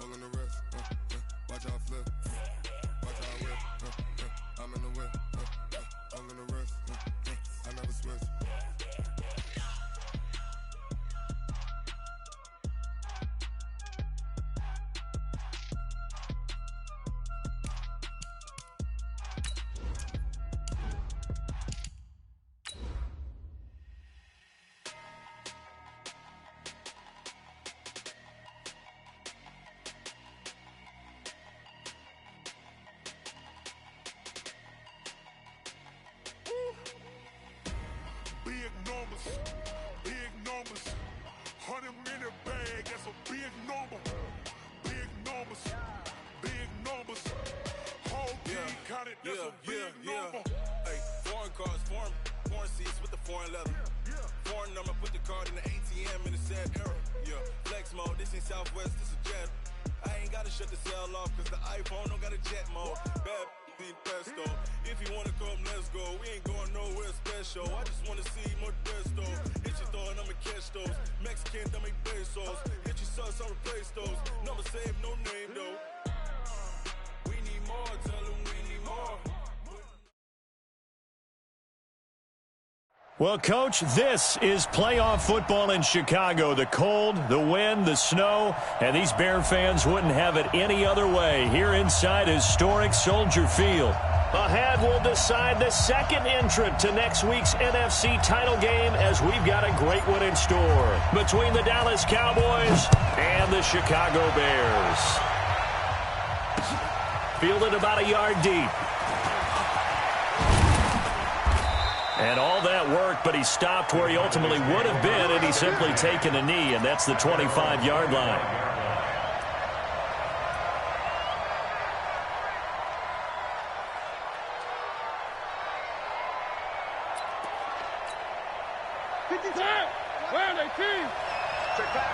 All in the rest, watch how I flip, watch how I whip, I'm in the whip, all in the rest, I never switch. Big numbers, 100 minute bag, that's a big number. Big numbers, whole team counted, that's a big number. Hey, foreign cars, foreign seats with the foreign leather. Foreign number, put the card in the ATM in a sad era. Yeah, flex mode, this ain't Southwest, this a jet. I ain't gotta shut the cell off, cause the iPhone don't got a jet mode. Bad being pesto. If you wanna come, let's go. We ain't going nowhere special. I just wanna see more Modesto. Hit your thought, I'ma catch those. Mexican, I make pesos. Hit your sus, I'll replace those. Number save, no name though. We need more, tell them we need more. Well, Coach, this is playoff football in Chicago. The cold, the wind, the snow, and these Bear fans wouldn't have it any other way here inside historic Soldier Field. Ahead, we'll decide the second entrant to next week's NFC title game as we've got a great one in store between the Dallas Cowboys and the Chicago Bears. Fielded about a yard deep. And all that work, but he stopped where he ultimately would have been, and he's simply taken a knee, and that's the 25-yard line. Where are they, team? Check back.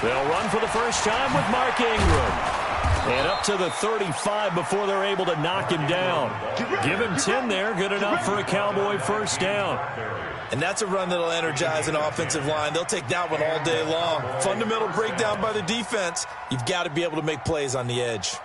They'll run for the first time with Mark Ingram. And up to the 35 before they're able to knock him down. Give him 10 there, good enough for a Cowboy first down. And that's a run that'll energize an offensive line. They'll take that one all day long. Fundamental breakdown by the defense. You've got to be able to make plays on the edge.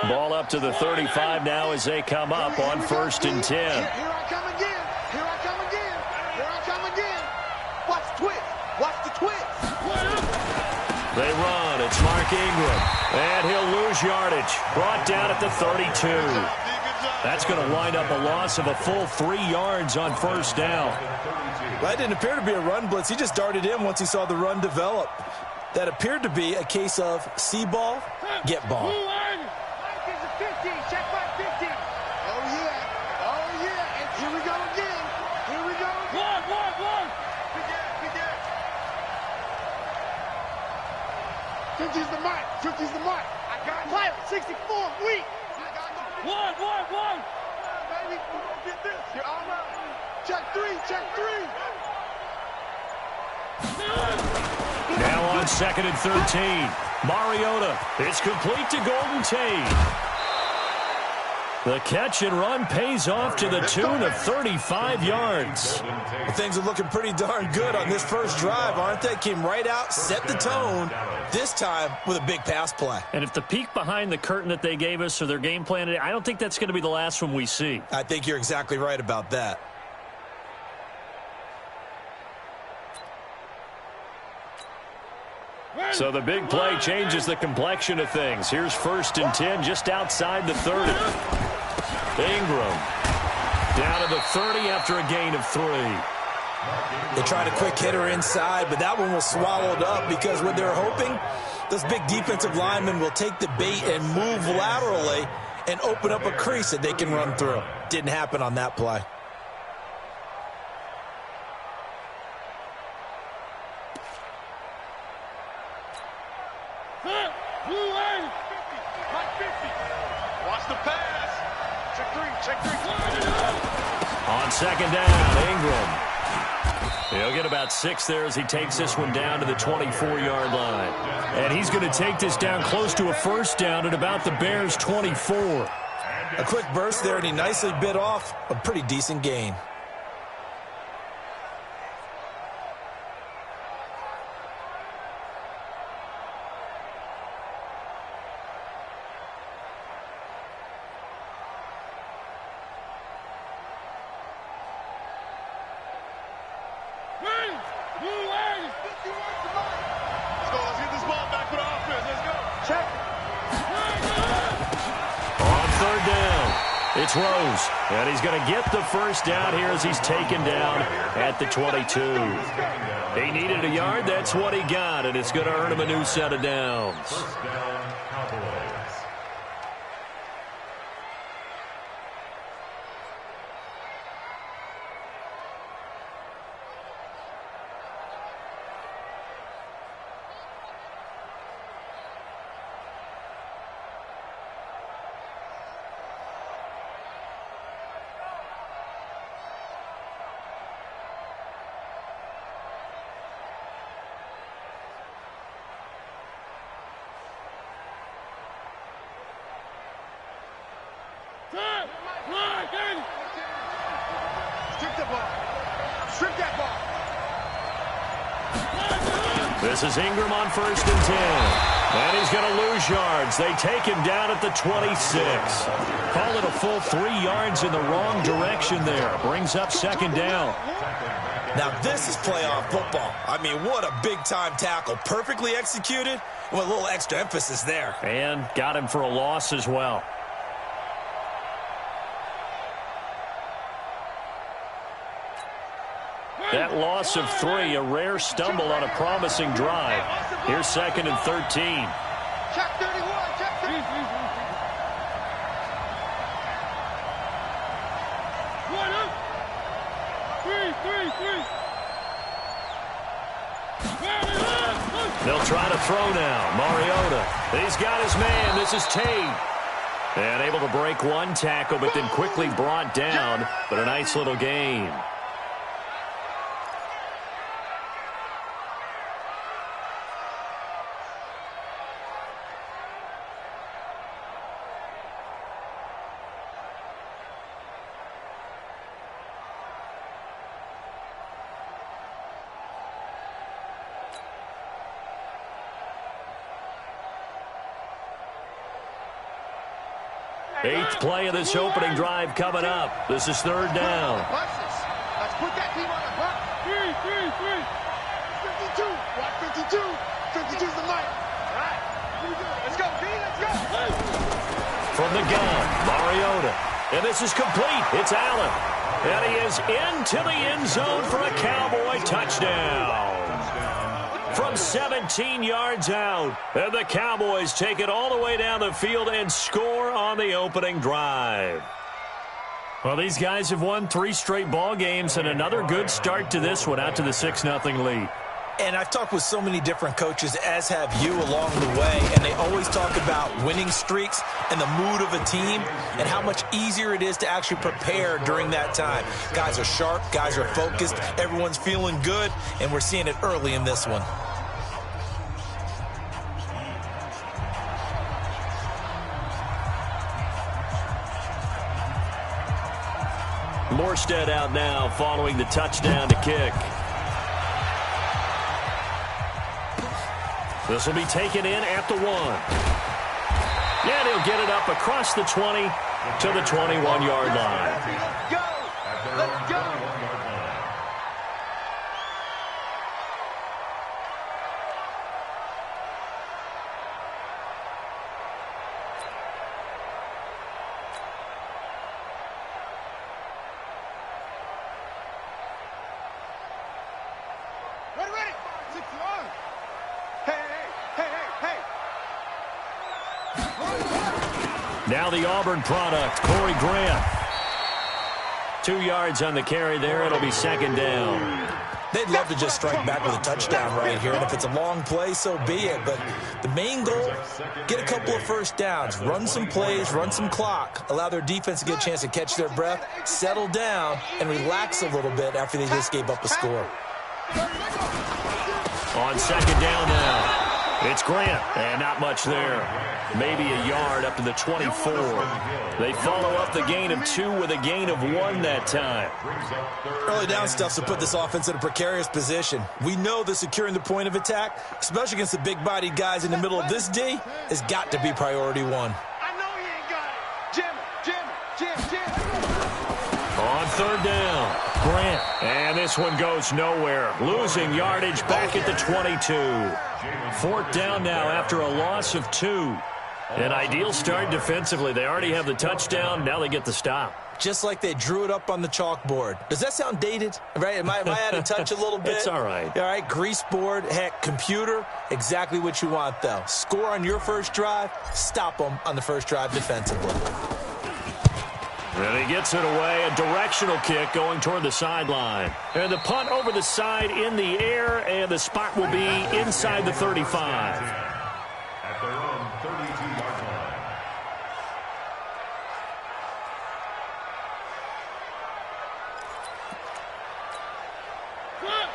Ball up to the 35 now as they come up on 1st and 10. Here I come again. Watch the twist. They run. It's Mark Ingram. And he'll lose yardage. Brought down at the 32. That's going to wind up a loss of a full 3 yards on first down. That didn't appear to be a run blitz. He just darted in once he saw the run develop. That appeared to be a case of see ball, get ball. Check back 50. Oh, yeah. And here we go again. One. Fifty's the mark. I got it. 64, weak. One. Baby, get this. You're all right. Check three. Now on 2nd and 13. Mariota. It's complete to Golden Tate. The catch and run pays off to the tune of 35 yards. Things are looking pretty darn good on this first drive, aren't they? Came right out, set the tone, this time with a big pass play. And if the peek behind the curtain that they gave us or their game plan, I don't think that's going to be the last one we see. I think you're exactly right about that. So the big play changes the complexion of things. Here's 1st and 10 just outside the 30. Ingram down to the 30 after a gain of 3. They tried a quick hitter inside, but that one was swallowed up because what they're hoping, those big defensive linemen will take the bait and move laterally and open up a crease that they can run through. Didn't happen on that play. Watch the pass. Check three. On 2nd down, Ingram. He'll get about 6 there as he takes this one down to the 24-yard line. And he's going to take this down close to a first down at about the Bears' 24. A quick burst there, and he nicely bit off a pretty decent gain. It's Rose, and he's going to get the first down here as he's taken down at the 22. He needed a yard. That's what he got, and it's going to earn him a new set of downs. First down, Cowboys. This is Ingram on 1st and 10. And he's going to lose yards. They take him down at the 26. Call it a full 3 yards in the wrong direction there. Brings up 2nd down. Now this is playoff football. I mean, what a big-time tackle. Perfectly executed with a little extra emphasis there. And got him for a loss as well. That loss of 3, a rare stumble on a promising drive. Here's 2nd and 13. Check 31, check 31. One up. 3. They'll try to throw now. Mariota. He's got his man. This is Tate. And able to break one tackle, but then quickly brought down. But a nice little gain. Eighth play of this opening drive coming up. This is 3rd down. Let's put that team on the box. 3. 52. Watch 52. 52's the mic. All right. Let's go, D. Let's go. From the gun, Mariota. And this is complete. It's Allen. And he is into the end zone for a Cowboy touchdown. From 17 yards out. And the Cowboys take it all the way down the field and score on the opening drive. Well, these guys have won 3 straight ball games and another good start to this one out to the 6-0 lead. And I've talked with so many different coaches, as have you, along the way, and they always talk about winning streaks and the mood of a team and how much easier it is to actually prepare during that time. Guys are sharp, guys are focused, everyone's feeling good, and we're seeing it early in this one. Morstead out now following the touchdown to kick. This will be taken in at the 1. And he'll get it up across the 20 to the 21-yard line. Go! Let's go! Ready! 6 yards! Hey! Now the Auburn product, Corey Grant. 2 yards on the carry there. It'll be 2nd down. They'd love to just strike back with a touchdown right here, and if it's a long play, so be it. But the main goal, get a couple of first downs, run some plays, run some clock, allow their defense to get a chance to catch their breath, settle down, and relax a little bit after they just gave up a score. On second down now, it's Grant, and not much there. Maybe a yard up to the 24. They follow up the gain of 2 with a gain of 1 that time. Early down stuff to put this offense in a precarious position. We know that securing the point of attack, especially against the big-bodied guys in the middle of this D, has got to be priority 1. I know he ain't got it. Jim. On third down, Grant. And this one goes nowhere. Losing yardage back at the 22. 4th down now after a loss of 2. An ideal start defensively. They already have the touchdown. Now they get the stop. Just like they drew it up on the chalkboard. Does that sound dated? Right? Am I out of touch a little bit? It's all right. All right, grease board, heck, computer, exactly what you want, though. Score on your first drive, stop them on the first drive defensively. And he gets it away, a directional kick going toward the sideline. And the punt over the side in the air, and the spot will be inside the 35. At their own 32-yard line.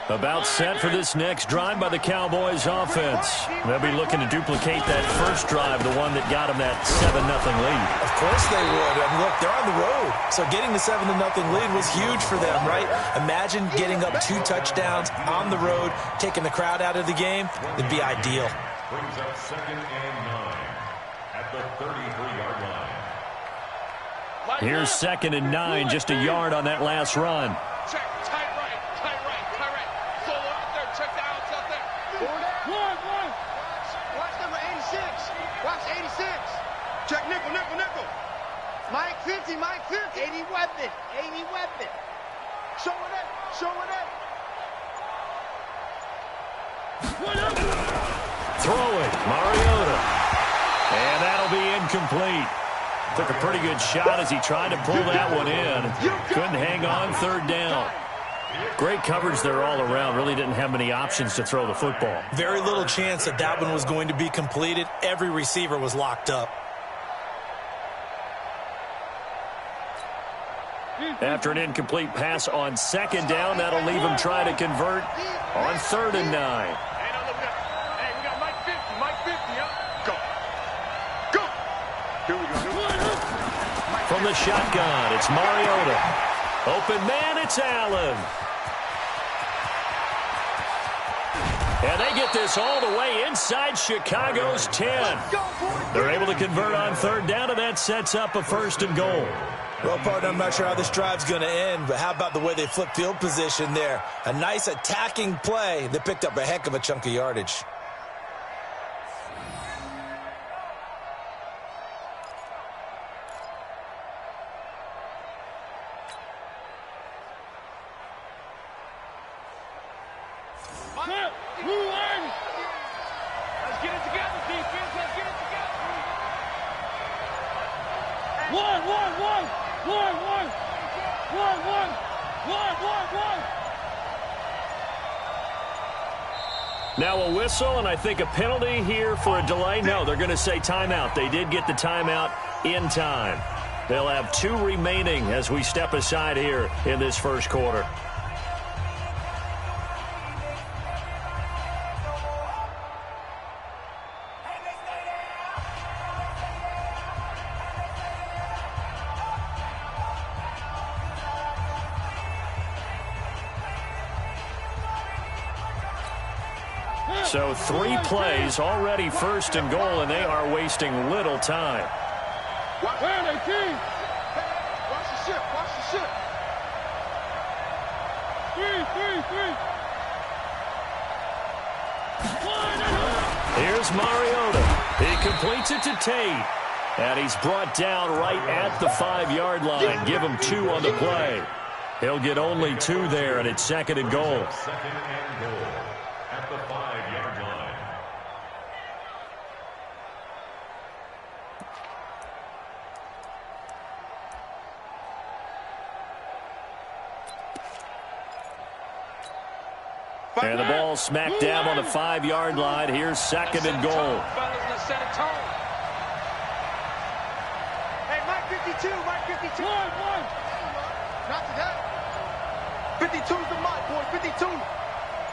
About set for this next drive by the Cowboys offense. They'll be looking to duplicate that first drive, the one that got them that 7-0 lead. Of course they would. And look, they're on the road. So getting the 7-0 lead was huge for them, right? Imagine getting up 2 touchdowns on the road, taking the crowd out of the game. It'd be ideal. Brings up 2nd and 9 at the 33-yard line. Here's 2nd and 9, just a yard on that last run. Check, tight right. Solo out there, check the outs out there. One. Watch number 86. Watch 86. Check nickel. Mike 50. 80 weapon. Show it. Throwing, Mariota. And that'll be incomplete. Took a pretty good shot as he tried to pull that one in. Couldn't hang on 3rd down. Great coverage there all around. Really didn't have many options to throw the football. Very little chance that one was going to be completed. Every receiver was locked up. After an incomplete pass on 2nd down, that'll leave him trying to convert on 3rd and 9. Hey, we got Mike 50, huh? Go. Here we go. From the shotgun, it's Mariota. Open man, it's Allen. And they get this all the way inside Chicago's 10. They're able to convert on 3rd down, and that sets up a 1st and goal. Well, partner, I'm not sure how this drive's going to end, but how about the way they flip field position there? A nice attacking play that picked up a heck of a chunk of yardage. Let's get it together, defense. Let's get it together. One. Now a whistle, and I think a penalty here for a delay. No, they're going to say timeout. They did get the timeout in time. They'll have 2 remaining as we step aside here in this first quarter. So 3 plays, already 1st and goal, and they are wasting little time. Watch the ship. Three. Here's Mariota. He completes it to Tate. And he's brought down right at the 5-yard line. Give him 2 on the play. He'll get only 2 there, and it's 2nd and goal. 2nd and goal at the 5-yard line. And the ball smack dab on the 5-yard line. Here's second and goal. Hey, Mike 52, Mike 52. Not today. 52's the Mike, boy, 52.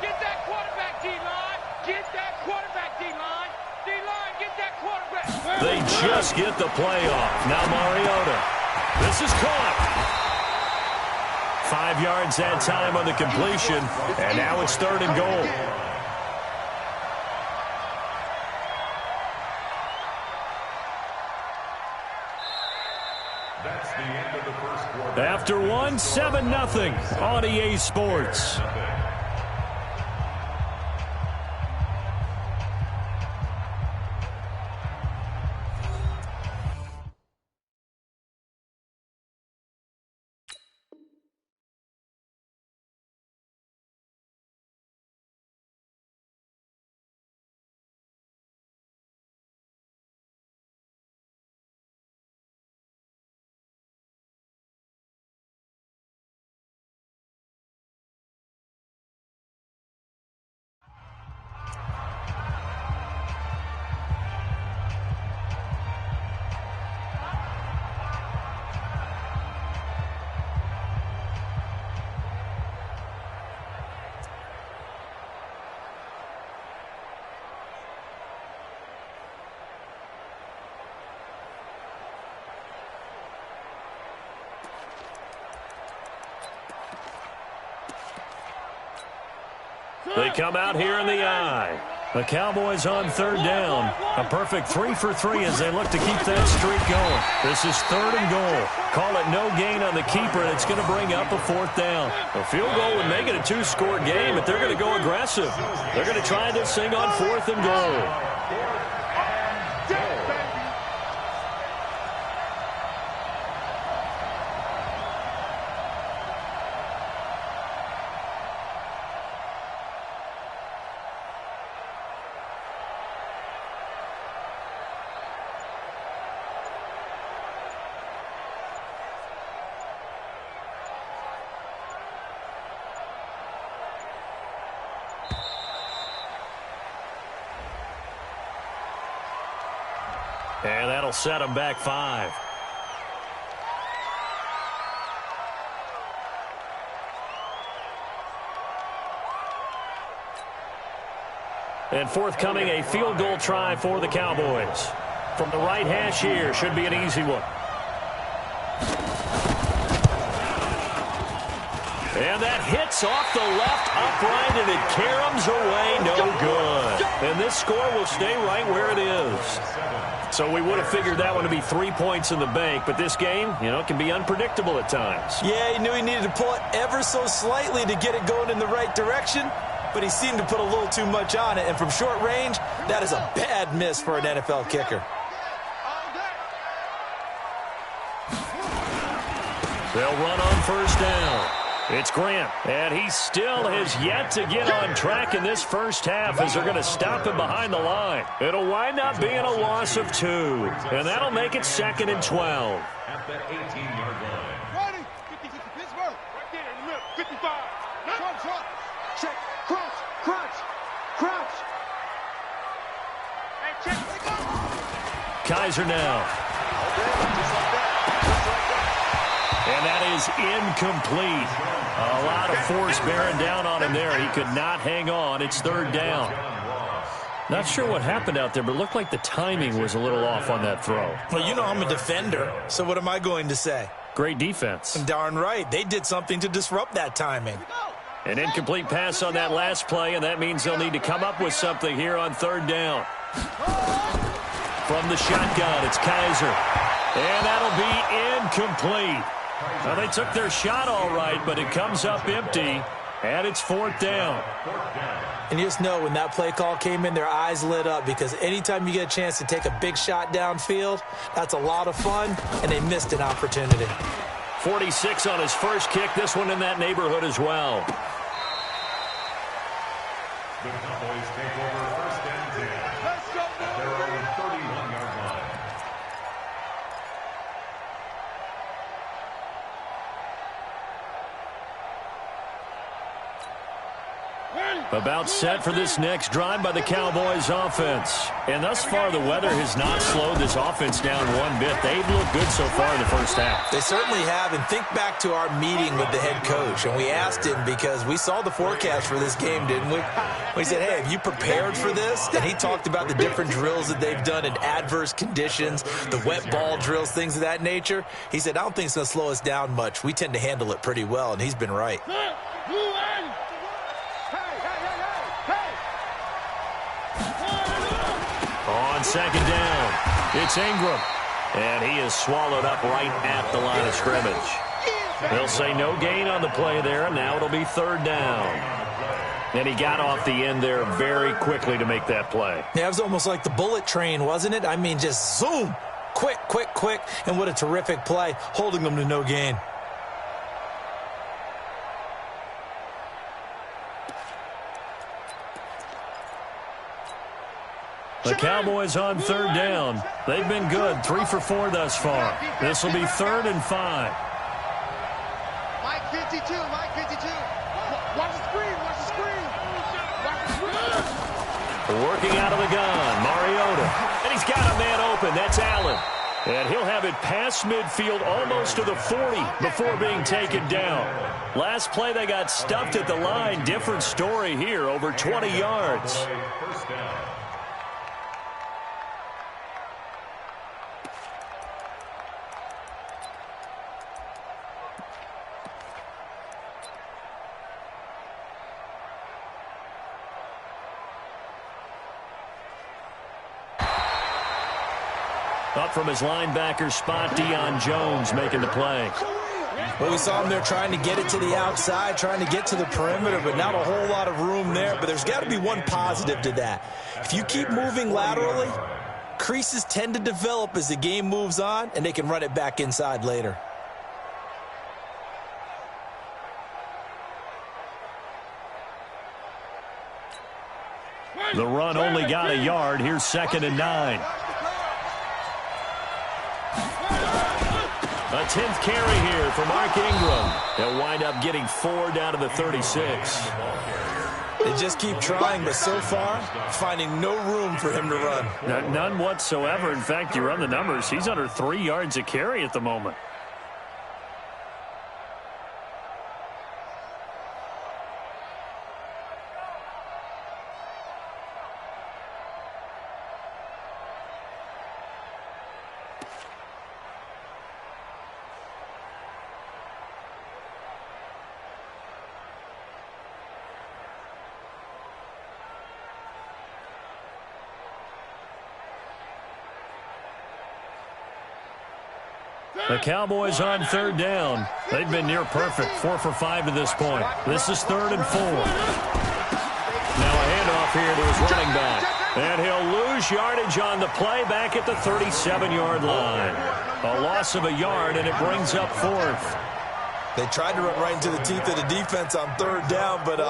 Get that quarterback, D-line. Get that quarterback, D-line. D-line, get that quarterback. They just get the playoff. Now Mariota. This is caught. 5 yards that time on the completion. And now it's third and goal. That's the end of the first quarter. After 1, 7-0 on EA Sports. They come out here in the eye. The Cowboys on third down. A perfect 3 for 3 as they look to keep that streak going. This is third and goal. Call it no gain on the keeper, and it's going to bring up a fourth down. A field goal would make it a 2-score game, but they're going to go aggressive. They're going to try this thing on fourth and goal. And that'll set them back 5. And forthcoming, a field goal try for the Cowboys. From the right hash here, should be an easy one. And that hits off the left upright, and it caroms away, no good. And this score will stay right where it is. So we would have figured that one to be 3 points in the bank, but this game, can be unpredictable at times. Yeah, he knew he needed to pull it ever so slightly to get it going in the right direction, but he seemed to put a little too much on it, and from short range, that is a bad miss for an NFL kicker. They'll run on first down. It's Grant, and he still has yet to get on track in this first half as they're going to stop him behind the line. It'll wind up being a loss of 2, and that'll make it 2nd and 12. At the 18-yard line. Ready? 50-50 Pittsburgh. Right there in the middle. 55. Crunch. Check. Crunch. Hey, check. Kaiser now. And that is incomplete. A lot of force bearing down on him there. He could not hang on. It's third down. Not sure what happened out there, but it looked like the timing was a little off on that throw. Well, I'm a defender, so what am I going to say? Great defense. Darn right. They did something to disrupt that timing. An incomplete pass on that last play, and that means they'll need to come up with something here on third down. From the shotgun, it's Kaiser. And that'll be incomplete. Well, they took their shot all right, but it comes up empty, and it's fourth down. And you just know when that play call came in, their eyes lit up, because anytime you get a chance to take a big shot downfield, that's a lot of fun, and they missed an opportunity. 46 on his first kick, this one in that neighborhood as well. The Cowboys take over first and 10. At their own 31-yard line. Ready? About set for this next drive by the Cowboys offense. And thus far, the weather has not slowed this offense down one bit. They've looked good so far in the first half. They certainly have. And think back to our meeting with the head coach. And we asked him, because we saw the forecast for this game, didn't we? We said, hey, have you prepared for this? And he talked about the different drills that they've done in adverse conditions, the wet ball drills, things of that nature. He said, I don't think it's going to slow us down much. We tend to handle it pretty well, and he's been right. On second down, it's Ingram. And he is swallowed up right at the line of scrimmage. They'll say no gain on the play there, and now it'll be third down. And he got off the end there very quickly to make that play. Yeah, it was almost like the bullet train, wasn't it? I mean, just zoom. Quick, quick, quick. And what a terrific play, holding them to no gain. The Cowboys on third down. They've been good, 3 for 4 thus far. This will be 3rd and 5. Mike 52, Mike 52. Watch the screen, watch the screen. Watch the screen. Working out of the gun, Mariota. And he's got a man open. That's Allen. And he'll have it past midfield almost to the 40 before being taken down. Last play, they got stuffed at the line. Different story here, over 20 yards. First down. Up from his linebacker spot, Deion Jones making the play. Well, we saw him there trying to get it to the outside, trying to get to the perimeter, but not a whole lot of room there. But there's got to be one positive to that. If you keep moving laterally, creases tend to develop as the game moves on, and they can run it back inside later. The run only got a yard. Here's 2nd and 9. A 10th carry here for Mark Ingram. They'll wind up getting 4 down to the 36. They just keep trying, but so far, finding no room for him to run. None whatsoever. In fact, you run the numbers. He's under 3 yards a carry at the moment. The Cowboys on third down. They've been near perfect, 4 for 5 to this point. This is 3rd and 4. Now a handoff here to his running back. And he'll lose yardage on the play back at the 37-yard line. A loss of a yard, and it brings up 4th. They tried to run right into the teeth of the defense on third down, but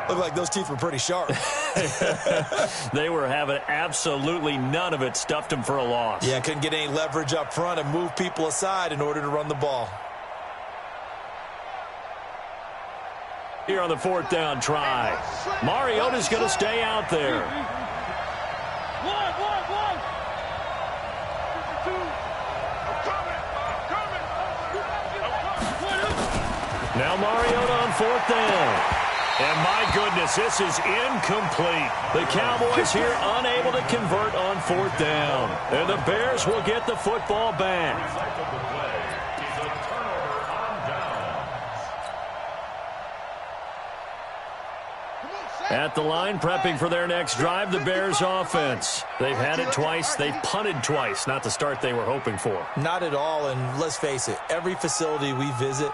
looked like those teeth were pretty sharp. They were having absolutely none of it. Stuffed them for a loss. Yeah, couldn't get any leverage up front and move people aside in order to run the ball. Here on the 4th down try. Mariota's going to stay out there. Now Mariota on 4th down. And my goodness, this is incomplete. The Cowboys here unable to convert on 4th down. And the Bears will get the football back. At the line, prepping for their next drive, the Bears offense. They've had it twice. They've punted twice. Not the start they were hoping for. Not at all, and let's face it, every facility we visit,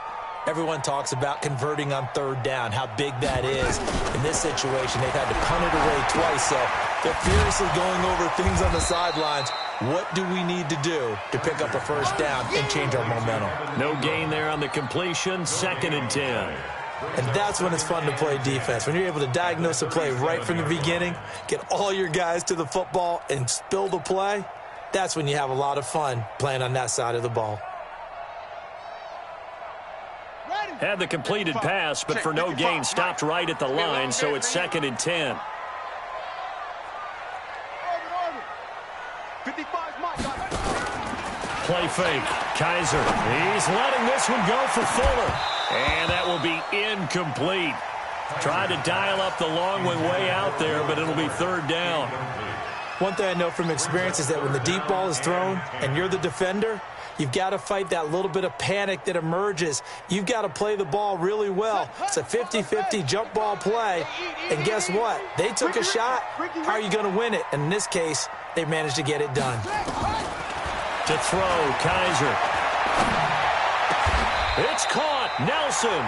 everyone talks about converting on 3rd down, how big that is. In this situation, they've had to punt it away twice, so they're furiously going over things on the sidelines. What do we need to do to pick up a 1st down and change our momentum? No gain there on the completion, 2nd and 10. And that's when it's fun to play defense. When you're able to diagnose a play right from the beginning, get all your guys to the football and spill the play, that's when you have a lot of fun playing on that side of the ball. Ready. Had the completed pass, but for no gain, stopped right at the line, so it's 2nd and 10. 55's Mike. Play fake. Kaiser. He's letting this one go for Fuller. And that will be incomplete. Tried to dial up the long one way out there, but it'll be 3rd down. One thing I know from experience is that when the deep ball is thrown and you're the defender, you've got to fight that little bit of panic that emerges. You've got to play the ball really well. It's a 50-50 jump ball play. And guess what? They took a shot. How are you going to win it? And in this case, they managed to get it done. To throw, Kaiser. It's caught. Nelson.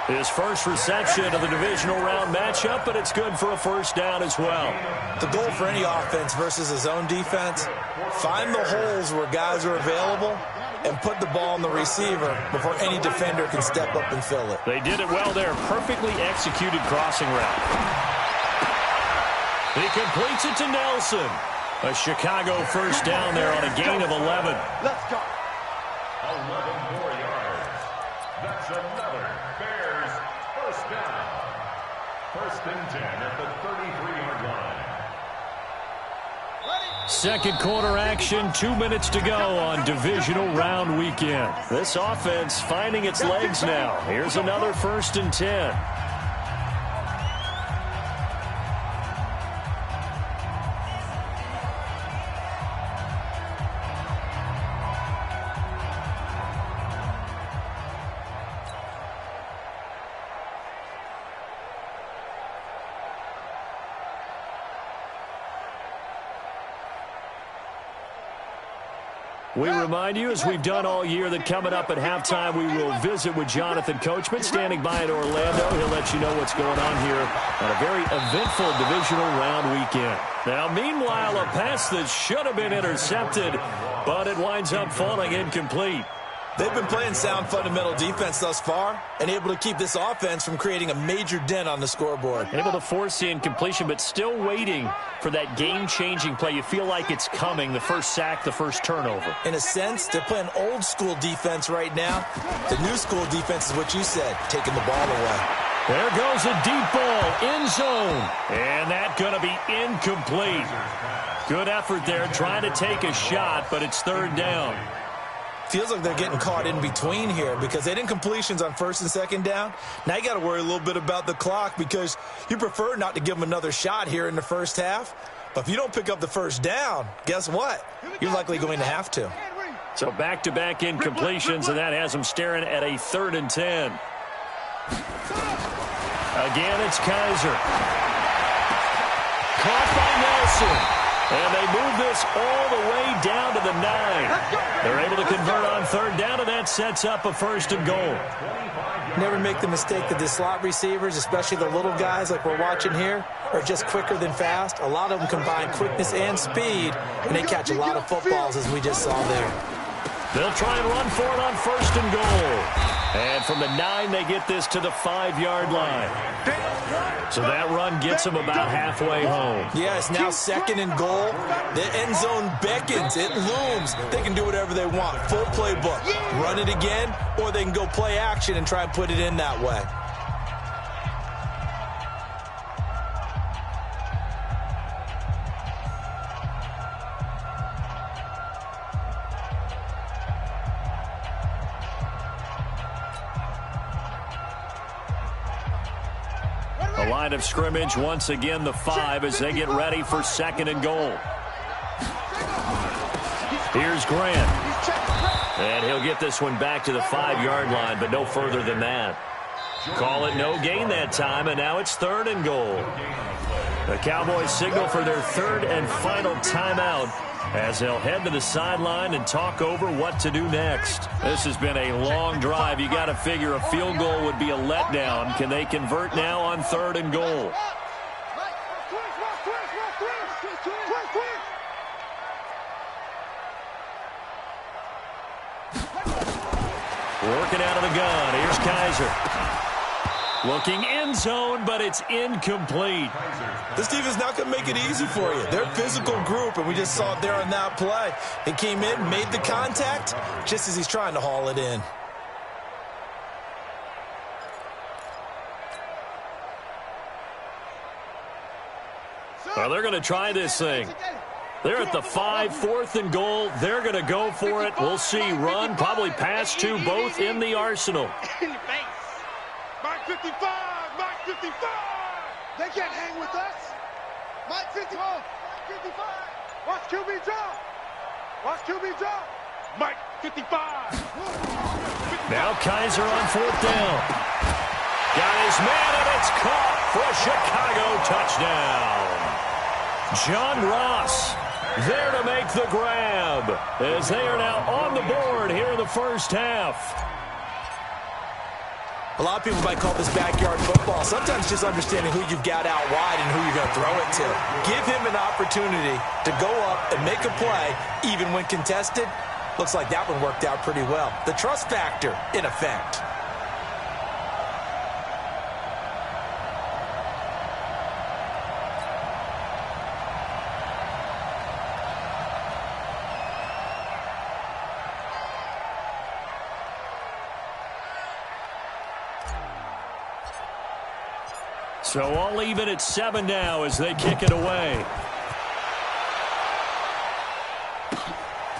His first reception of the divisional round matchup, but it's good for a 1st down as well. The goal for any offense versus his own defense, find the holes where guys are available and put the ball on the receiver before any defender can step up and fill it. They did it well there. Perfectly executed crossing route. He completes it to Nelson. A Chicago 1st down there on a gain of 11. Let's go. 11 more yards. That's another Bears 1st down. 1st and 10 at the 33-yard line. Second quarter action, 2 minutes to go on divisional round weekend. This offense finding its legs now. Here's another 1st and 10. We remind you, as we've done all year, that coming up at halftime, we will visit with Jonathan Coachman, standing by in Orlando. He'll let you know what's going on here on a very eventful divisional round weekend. Now, meanwhile, a pass that should have been intercepted, but it winds up falling incomplete. They've been playing sound fundamental defense thus far and able to keep this offense from creating a major dent on the scoreboard. Able to force the incompletion, but still waiting for that game-changing play. You feel like it's coming, the first sack, the first turnover. In a sense, they're playing old-school defense right now. The new-school defense is what you said, taking the ball away. There goes a deep ball, end zone, and that's going to be incomplete. Good effort there, trying to take a shot, but it's 3rd down. Feels like they're getting caught in between here because they didn't completions on 1st and 2nd down. Now you got to worry a little bit about the clock because you prefer not to give them another shot here in the 1st half. But if you don't pick up the 1st down, guess what? You're likely going to have to. So back-to-back incompletions, and that has them staring at a 3rd and 10. Again, it's Kaiser. Caught by Nelson. And they move this all the way down to the 9. They're able to convert on 3rd down, and that sets up a 1st and goal. Never make the mistake that the slot receivers, especially the little guys like we're watching here, are just quicker than fast. A lot of them combine quickness and speed, and they catch a lot of footballs, as we just saw there. They'll try and run for it on 1st and goal. And from the 9, they get this to the 5-yard line. So that run gets them about halfway home. Yeah, it's now 2nd and goal. The end zone beckons. It looms. They can do whatever they want. Full playbook. Run it again, or they can go play action and try and put it in that way. The line of scrimmage, once again, the 5 as they get ready for 2nd and goal. Here's Grant. And he'll get this one back to the 5-yard line, but no further than that. Call it no gain that time, and now it's 3rd and goal. The Cowboys signal for their 3rd and final timeout as they'll head to the sideline and talk over what to do next. This has been a long drive. You got to figure a field goal would be a letdown. Can they convert now on 3rd and goal? Working out of the gun. Here's Kaiser. Looking end zone, but it's incomplete. This defense not going to make it easy for you. They're a physical group, and we just saw it there on that play. He came in, made the contact, just as he's trying to haul it in. Well, they're going to try this thing. They're at the 5, 4th and goal. They're going to go for it. We'll see. Run, probably pass to both in the arsenal. In the face. Mike 55. Mike 55. They can't hang with us. Mike 55. Mike 55. Watch QB drop. Watch QB drop. Mike 55. Now Kaiser on 4th down. Got his man, and it's caught for a Chicago touchdown. John Ross there to make the grab as they are now on the board here in the first half. A lot of people might call this backyard football. Sometimes just understanding who you've got out wide and who you're going to throw it to. Give him an opportunity to go up and make a play, even when contested. Looks like that one worked out pretty well. The trust factor in effect. So all even at 7 now as they kick it away.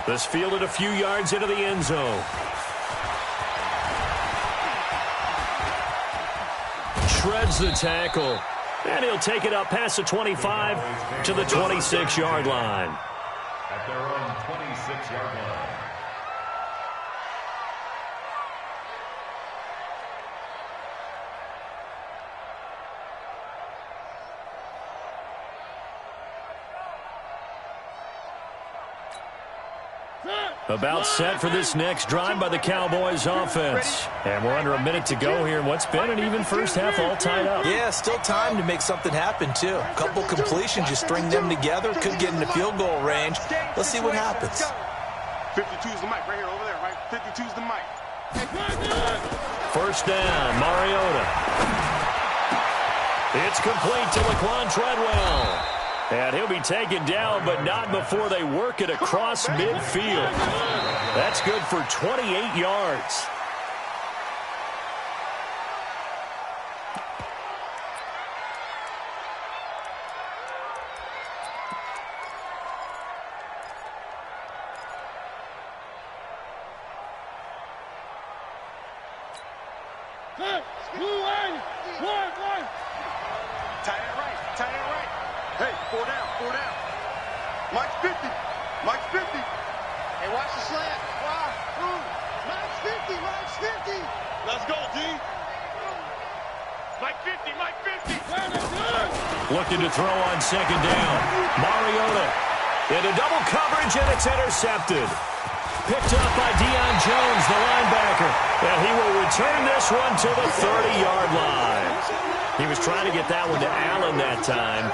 This fielded a few yards into the end zone. Shreds the tackle. And he'll take it up past the 25 to the 26-yard line. At their own 26-yard line. About set for this next drive by the Cowboys offense. And we're under a minute to go here in what's been an even first half, all tied up. Yeah, still time to make something happen, too. A couple completions, you string them together, could get into field goal range. Let's see what happens. 52's the mic right here, over there, right? 52's the mic. First down, Mariota. It's complete to Laquan Treadwell. And he'll be taken down, but not before they work it across midfield. That's good for 28 yards. Hey, 4 down, 4 down. Mike's 50. Mike's 50. Hey, watch the slant. Wow. Mike's 50. Mike's 50. Let's go, D. Mike 50. Mike 50. Looking to throw on second down. Mariota into double coverage, and it's intercepted. Picked up by Deion Jones, the linebacker. And he will return this one to the 30-yard line. He was trying to get that one to Allen that time.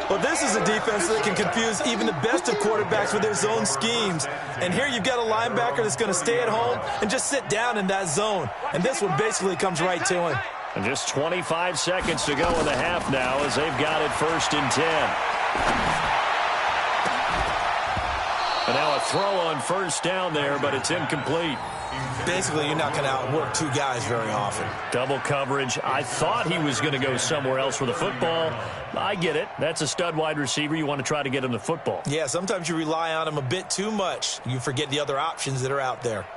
Well, this is a defense that can confuse even the best of quarterbacks with their zone schemes. And here you've got a linebacker that's going to stay at home and just sit down in that zone. And this one basically comes right to him. And just 25 seconds to go in the half now as they've got it 1st and 10. And now a throw on 1st down there, but it's incomplete. Basically, you're not going to outwork two guys very often. Double coverage. I thought he was going to go somewhere else with the football. I get it. That's a stud wide receiver. You want to try to get him the football. Yeah, sometimes you rely on him a bit too much. You forget the other options that are out there.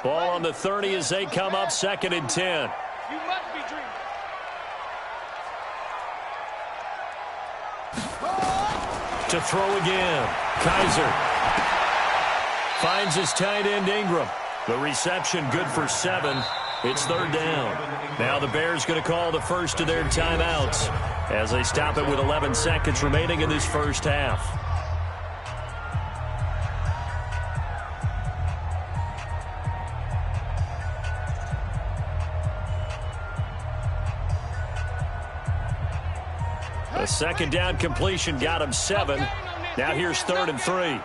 Ball on the 30 as they come up 2nd and 10. You must be dreaming. To throw again. Kaiser finds his tight end Ingram. The reception good for 7. It's 3rd down. Now the Bears going to call the first of their timeouts as they stop it with 11 seconds remaining in this first half. A 2nd down completion got him 7. Now here's 3rd and 3.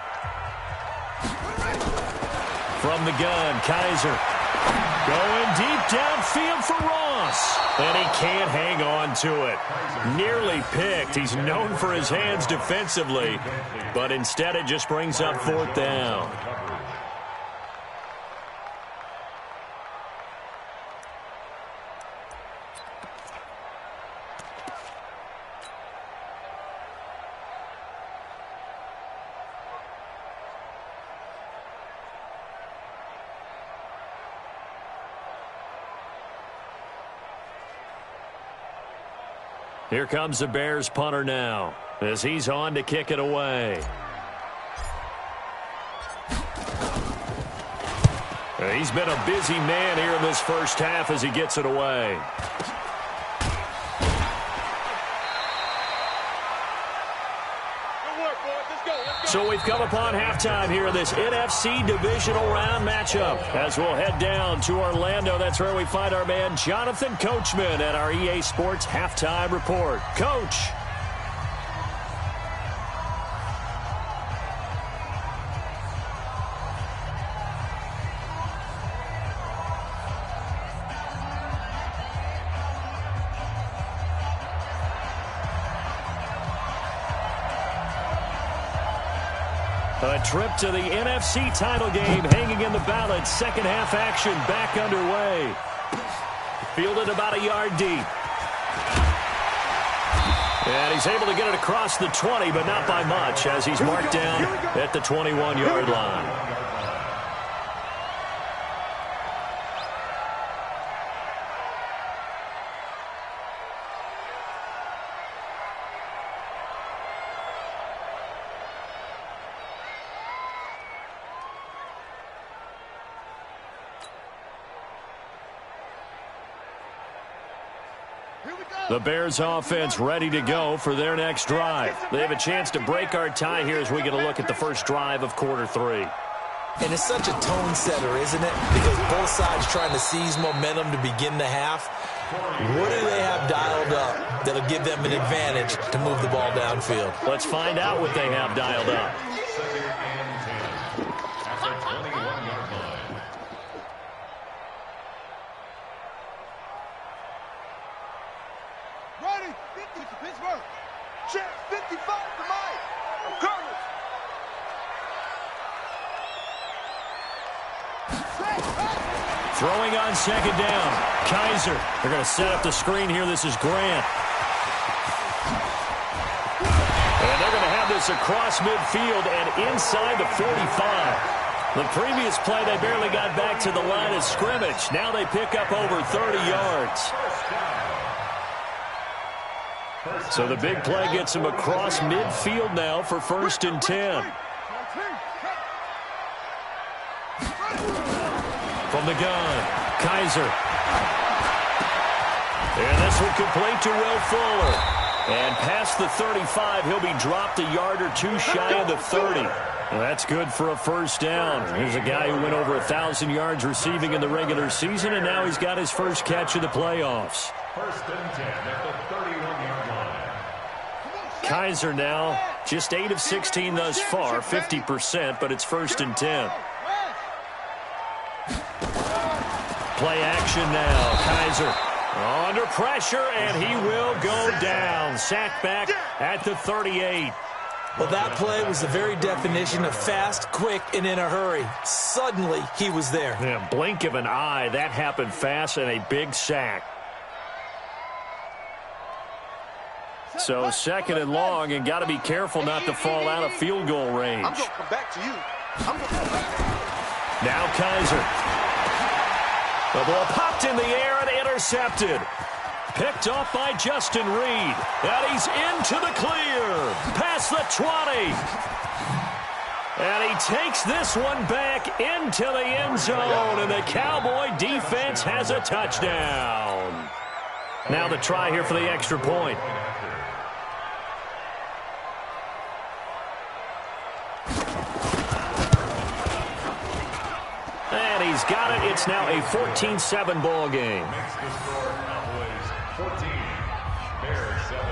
From the gun, Kaiser going deep downfield for Ross. And he can't hang on to it. Nearly picked. He's known for his hands defensively, but instead it just brings up 4th down. Here comes the Bears punter now as he's on to kick it away. He's been a busy man here in this first half as he gets it away. So we've come upon halftime here in this NFC divisional round matchup. As we'll head down to Orlando, that's where we find our man Jonathan Coachman at our EA Sports Halftime Report. Coach. A trip to the NFC title game hanging in the balance. Second half action back underway. Fielded about a yard deep. And he's able to get it across the 20, but not by much as he's marked down at the 21-yard line. The Bears offense ready to go for their next drive. They have a chance to break our tie here as we get a look at the first drive of quarter 3. And it's such a tone setter, isn't it? Because both sides trying to seize momentum to begin the half. What do they have dialed up that'll give them an advantage to move the ball downfield? Let's find out what they have dialed up. Second and 10 at the 21-yard line. Ready, 50 to Pittsburgh. Check, 55 to Mike. I'm coming. Throwing on second down. Kaiser. They're going to set up the screen here. This is Grant. And they're going to have this across midfield and inside the 45. The previous play, they barely got back to the line of scrimmage. Now they pick up over 30 yards. So the big play gets him across midfield now for 1st and 10. From the gun, Kaiser. And this one complete to Will Fuller. And past the 35, he'll be dropped a yard or two shy of the 30. Well, that's good for a first down. Here's a guy who went over 1,000 yards receiving in the regular season, and now he's got his first catch of the playoffs. 1st and 10 at the 31-yard line. Kaiser now just 8 of 16 thus far, 50%, but it's 1st and 10. Play action now. Kaiser under pressure, and he will go down. Sacked back at the 38. Well, that play was the very definition of fast, quick, and in a hurry. Suddenly, he was there. Yeah, blink of an eye. That happened fast and a big sack. So 2nd and long, and got to be careful not to fall out of field goal range. I'm going to come back to you. Now Kaiser. The ball popped in the air and intercepted. Picked off by Justin Reed. And he's into the clear. Past the 20. And he takes this one back into the end zone. And the Cowboy defense has a touchdown. Now the try here for the extra point. And he's got it. It's now a 14-7 ball game. Makes the score Cowboys 14, Bears 7.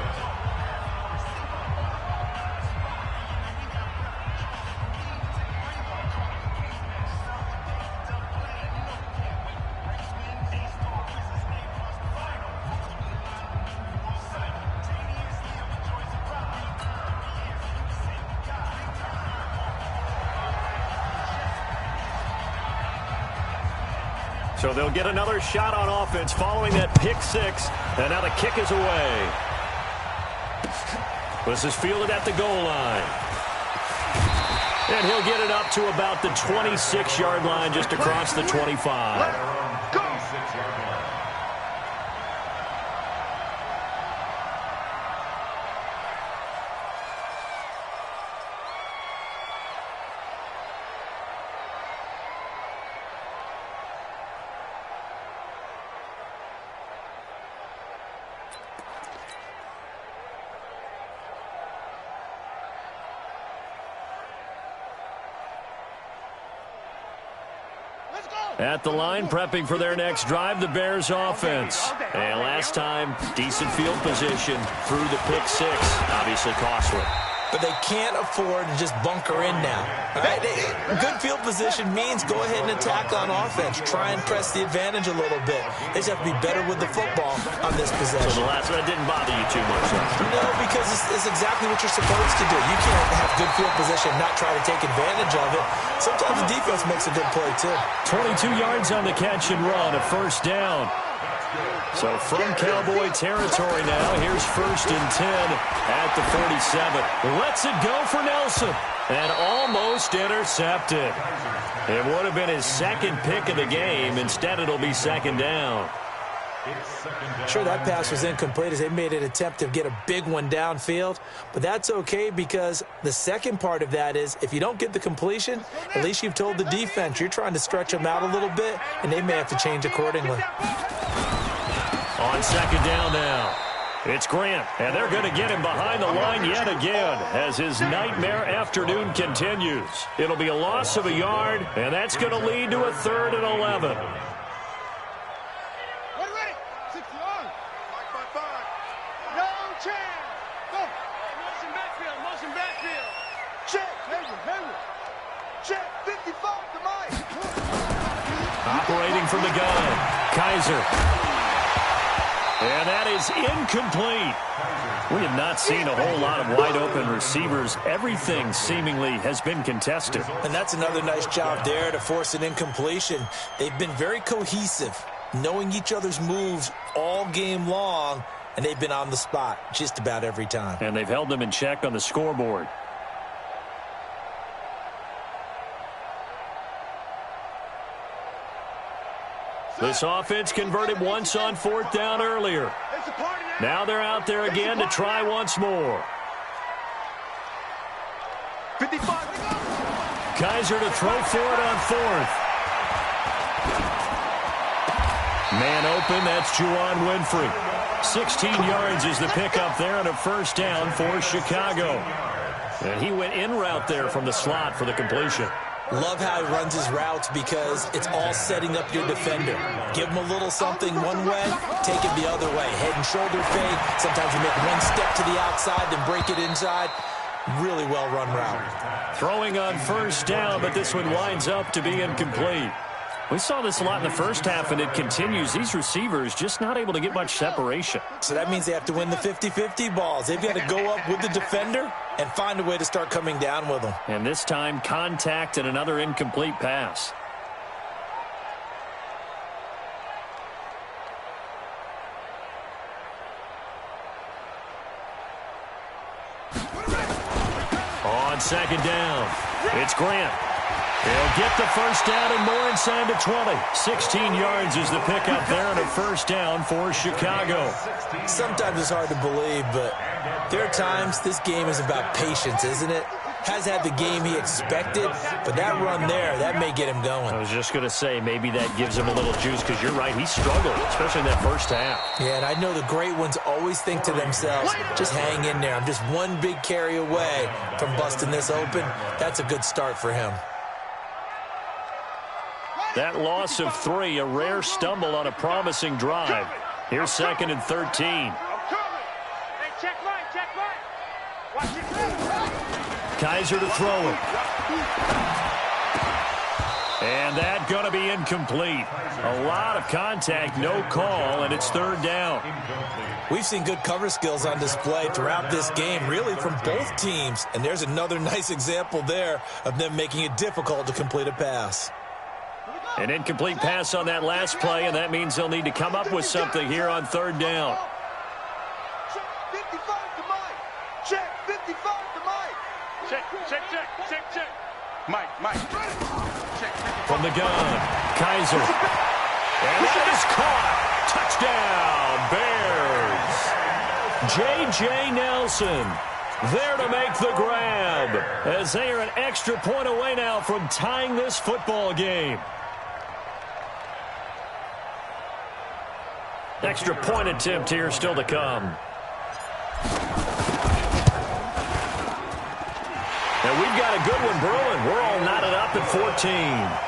So they'll get another shot on offense following that pick six. And now the kick is away. This is fielded at the goal line. And he'll get it up to about the 26-yard line, just across the 25. At the line, prepping for their next drive, the Bears offense. And last time, decent field position through the pick six. Obviously costly. But they can't afford to just bunker in now. Right? Good field position means go ahead and attack on offense. Try and press the advantage a little bit. They just have to be better with the football on this possession. So the last one didn't bother you too much, though? No, because it's exactly what you're supposed to do. You can't have good field position and not try to take advantage of it. Sometimes the defense makes a good play, too. 22 yards on the catch and run, a first down. So from Cowboy territory now, here's 1st and 10 at the 47. Lets it go for Nelson. And almost intercepted. It would have been his second pick of the game. Instead, it'll be 2nd down. Sure, that pass was incomplete as they made an attempt to get a big one downfield. But that's okay because the second part of that is if you don't get the completion, at least you've told the defense you're trying to stretch them out a little bit, and they may have to change accordingly. On 2nd down now, it's Grant, and they're going to get him behind the line yet again as his nightmare afternoon continues. It'll be a loss of a yard, and that's going to lead to a 3rd and 11. Ready. 6 yards. 5. No chance. Go. Motion backfield. Check. Hayward. Check. 55 to Mike. Operating from the gun, Kaiser. And that is incomplete. We have not seen a whole lot of wide-open receivers. Everything seemingly has been contested. And that's another nice job there to force an incompletion. They've been very cohesive, knowing each other's moves all game long, and they've been on the spot just about every time. And they've held them in check on the scoreboard. This offense converted once on 4th down earlier. Now they're out there again to try once more. 55. Kaiser to throw for it on 4th. Man open, that's Juwan Winfrey. 16 yards is the pickup there and a 1st down for Chicago. And he went in route there from the slot for the completion. Love how he runs his routes because it's all setting up your defender. Give him a little something one way, take it the other way. Head and shoulder fade. Sometimes you make one step to the outside, then break it inside. Really well-run route. Throwing on 1st down, but this one winds up to be incomplete. We saw this a lot in the first half, and it continues. These receivers just not able to get much separation. So that means they have to win the 50-50 balls. They've got to go up with the defender and find a way to start coming down with them. And this time, contact and another incomplete pass. On 2nd down, it's Grant. He'll get the 1st down and more inside the 20. 16 yards is the pickup there and a 1st down for Chicago. Sometimes it's hard to believe, but there are times this game is about patience, isn't it? Has had the game he expected, but that run there, that may get him going. I was just going to say, maybe that gives him a little juice because you're right, he struggled, especially in that first half. Yeah, and I know the great ones always think to themselves, just hang in there. I'm just one big carry away from busting this open. That's a good start for him. That loss of 3, a rare stumble on a promising drive. Here's 2nd and 13. Kaiser to throw it. And that going to be incomplete. A lot of contact, no call, and it's 3rd down. We've seen good cover skills on display throughout this game, really from both teams. And there's another nice example there of them making it difficult to complete a pass. An incomplete pass on that last play, and that means they'll need to come up with something here on 3rd down. Check 55 to Mike. Check 55 to Mike. Check. Mike. Check. From the gun, Kaiser. And that is caught. Touchdown, Bears. J.J. Nelson there to make the grab as they are an extra point away now from tying this football game. Extra point attempt here still to come. And we've got a good one brewing. We're all knotted up at 14.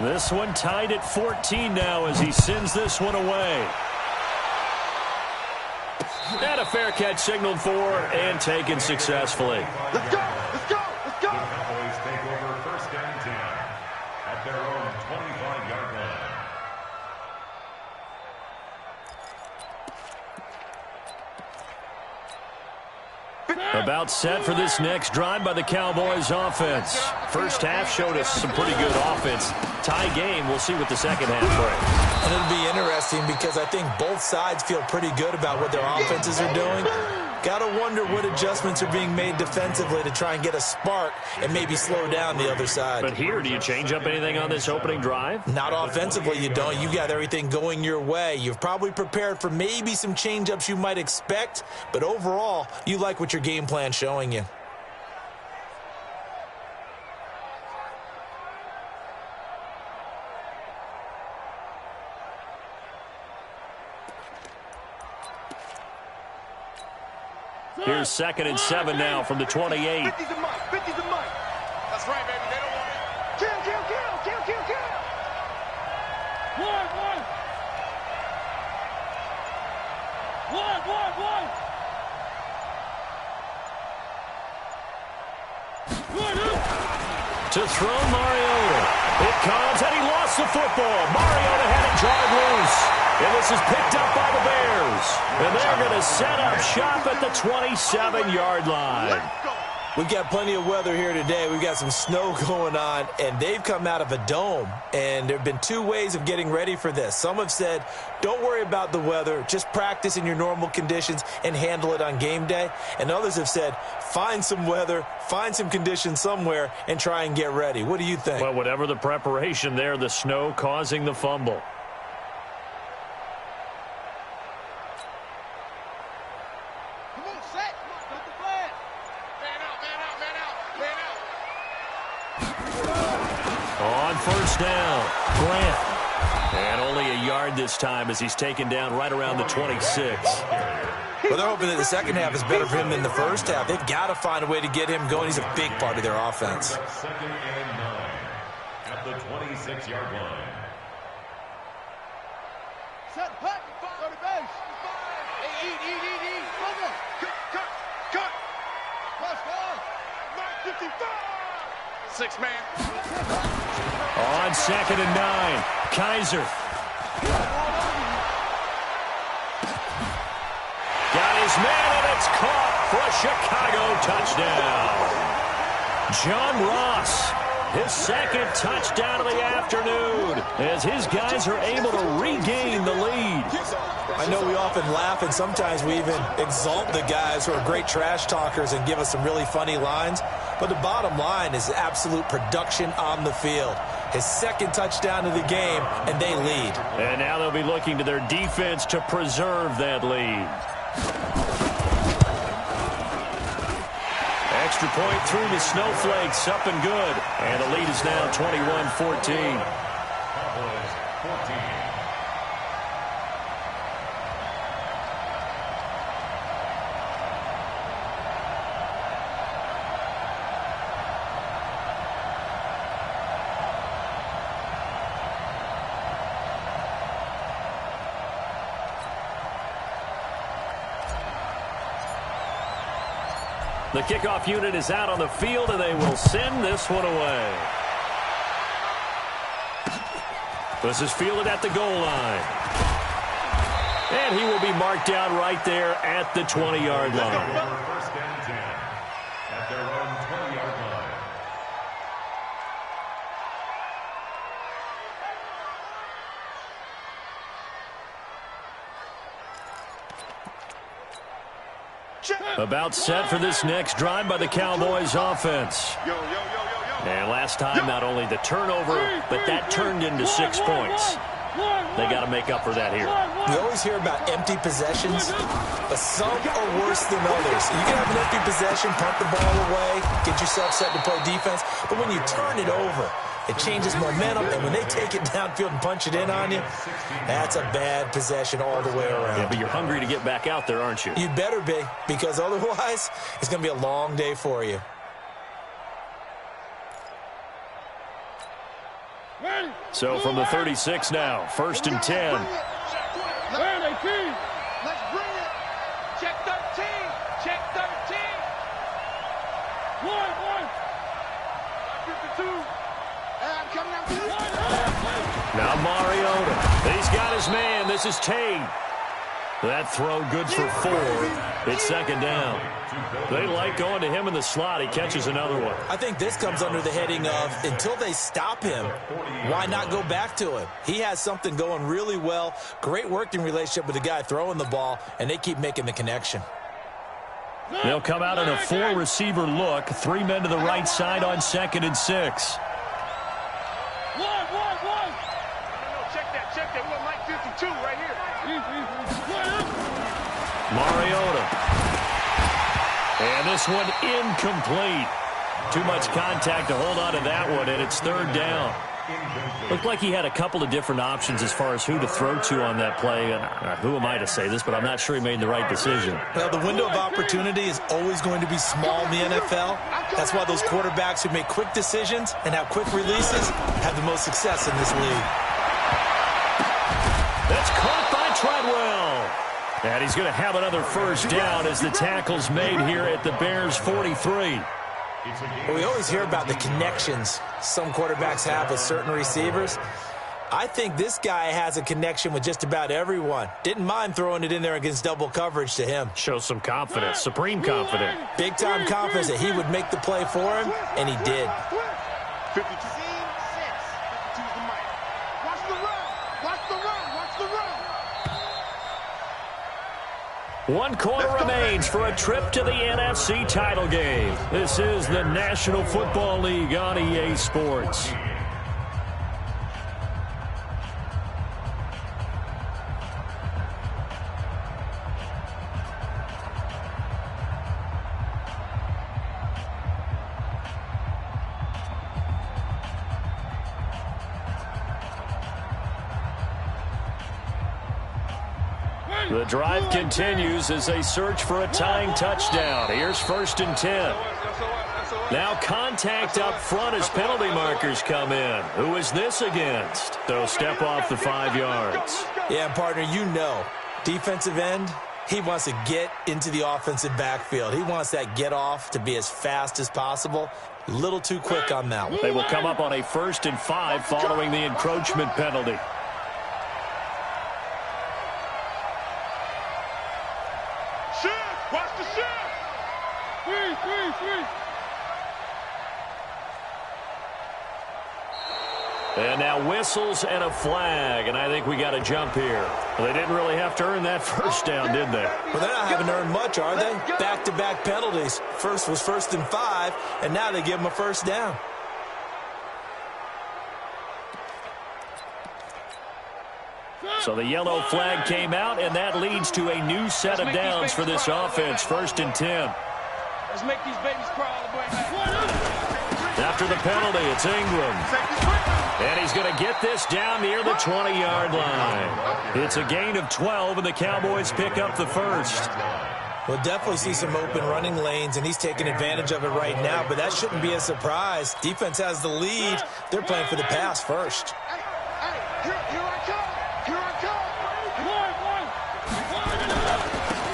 This one tied at 14 now as he sends this one away. And a fair catch signaled for and taken successfully. Let's go! Let's go! Let's go! The Cowboys take over first and 10 at their own 25-yard line. About set for this next drive by the Cowboys offense. First half showed us some pretty good offense. Tie game, we'll see what the second half brings. And it'll be interesting because I think both sides feel pretty good about what their offenses are doing. Got to wonder what adjustments are being made defensively to try and get a spark and maybe slow down the other side. But here, do you change up anything on this opening drive? Not offensively, you don't. You got everything going your way. You've probably prepared for maybe some change-ups you might expect, but overall, you like what your game plan's showing you. Here's 2nd and 7 now from the 28. 50's a mic. 50's a mic. That's right, baby. They don't want it. Kill, kill, kill, kill, kill, kill. One. To throw Mariota. It comes, and he lost the football. Mariota had it jarred loose. And this is picked up by the Bears. And they're going to set up shop at the 27-yard line. We've got plenty of weather here today. We've got some snow going on, and they've come out of a dome. And there have been two ways of getting ready for this. Some have said, don't worry about the weather. Just practice in your normal conditions and handle it on game day. And others have said, find some weather, find some conditions somewhere, and try and get ready. What do you think? Well, whatever the preparation there, the snow causing the fumble. First down, Grant. And only a yard this time as he's taken down right around the 26. Well, they're hoping that the second half is better for him than the first half. They've got to find a way to get him going. He's a big part of their offense. 2nd and 9 at the 26-yard line. Set, hut, go to base. Hey, eat. Cut. Plus 55. 6-man. On 2nd and 9, Kaiser. Got his man, and it's caught for a Chicago touchdown. John Ross, his second touchdown of the afternoon, as his guys are able to regain the lead. I know we often laugh, and sometimes we even exalt the guys who are great trash talkers and give us some really funny lines. But the bottom line is absolute production on the field. His second touchdown of the game, and they lead. And now they'll be looking to their defense to preserve that lead. Extra point through the snowflakes, up and good. And the lead is now 21-14. Cowboys 14. The kickoff unit is out on the field, and they will send this one away. This is fielded at the goal line. And he will be marked down right there at the 20-yard line. First and 10 at their own 20-yard line. About set for this next drive by the Cowboys offense. And last time, not only the turnover, but that turned into 6 points. They got to make up for that here. We always hear about empty possessions, but some are worse than others. You can have an empty possession, punt the ball away, get yourself set to play defense, but when you turn it over, it changes momentum, and when they take it downfield and punch it in on you, that's a bad possession all the way around. Yeah, but you're hungry to get back out there, aren't you? You better be, because otherwise, it's going to be a long day for you. Ready? So from the 36 now, 1st and 10. Let's bring it. Check 13. Check 13. One. 52. And coming out to you. Now Mariota. He's got his man. This is Tate. That throw good for 4. It's 2nd down. They like going to him in the slot. He catches another one. I think this comes under the heading of until they stop him, why not go back to him? He has something going really well. Great working relationship with the guy throwing the ball, and they keep making the connection. They'll come out in a 4-receiver look. 3 men to the right side on 2nd and 6. Check that. We got Mike 52 right here. Mariota. And this one incomplete. Too much contact to hold on to that one, and it's 3rd down. Looked like he had a couple of different options as far as who to throw to on that play. And who am I to say this, but I'm not sure he made the right decision. Well, the window of opportunity is always going to be small in the NFL. That's why those quarterbacks who make quick decisions and have quick releases have the most success in this league. That's caught by Treadwell. And he's going to have another 1st down as the tackle's made here at the Bears' 43. Well, we always hear about the connections some quarterbacks have with certain receivers. I think this guy has a connection with just about everyone. Didn't mind throwing it in there against double coverage to him. Shows some confidence, supreme confidence. Big-time confidence that he would make the play for him, and he did. 52. 6. 52's the mic. Watch the run. Watch the run. 1 quarter remains for a trip to the NFC title game. This is the National Football League on EA Sports. The drive continues as they search for a tying touchdown. Here's 1st and 10. Now contact up front as penalty markers come in. Who is this against? They'll step off the 5 yards. Yeah, partner, you know, defensive end, he wants to get into the offensive backfield. He wants that get off to be as fast as possible. A little too quick on that one. They will come up on a 1st and 5 following the encroachment penalty. Watch the shift. 3. And now whistles and a flag, and I think we got a jump here. Well, they didn't really have to earn that 1st down, did they? Well, they're not having to earn much, are they? Back-to-back penalties. First was 1st and 5, and now they give them a 1st down. So the yellow flag came out, and that leads to a new set of downs for this offense. 1st and 10. Let's make these babies crawl. After the penalty, it's Ingram. And he's going to get this down near the 20-yard line. It's a gain of 12, and the Cowboys pick up the 1st. We'll definitely see some open running lanes, and he's taking advantage of it right now, but that shouldn't be a surprise. Defense has the lead. They're playing for the pass first. Here I come.